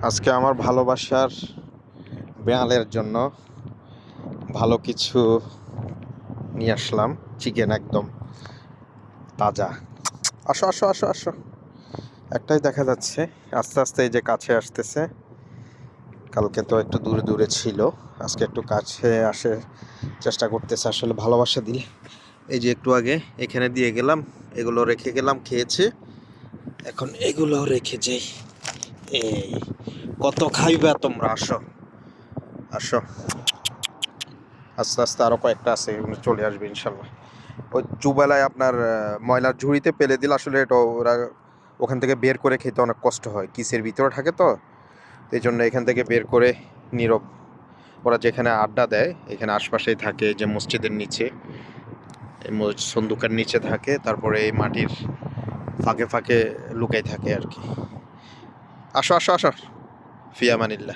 আজকে আমার ভালোবাসার বেড়ালের জন্য ভালো কিছু নিয়ে আসলাম। চিকেন একদম তাজা। আসো আসো আসো আসো, একটাই দেখা যাচ্ছে। আস্তে আস্তে এই যে কাছে আসতেছে। কালকে তো একটু দূরে দূরে ছিল, আজকে একটু কাছে আসে চেষ্টা করতেছে। আসলে ভালোবাসা দিলে এই যে একটু আগে এখানে দিয়ে গেলাম, এগুলো রেখে গেলাম, খেয়েছে। এখন এগুলো রেখে যাই। এই কত খাইবা তোমরা, আসো আসো। আস্তে আস্তে আরও কয়েকটা আছে, এগুলো চলে আসবে ইনশাল্লাহ। ওই চুবেলায় আপনার ময়লার ঝুড়িতে ফেলে দিলে আসলে এটা ওরা ওখান থেকে বের করে খেতে অনেক কষ্ট হয়, কিসের ভিতরে থাকে তো। এই জন্য এখান থেকে বের করে নীরব ওরা যেখানে আড্ডা দেয় এখানে আশপাশেই থাকে, যে মসজিদের নিচে, এই সন্দুকের নিচে থাকে, তারপরে এই মাটির ফাঁকে ফাঁকে লুকাই থাকে আর কি। আসো আসো আসো, ফিয়ামানিল্লাহ।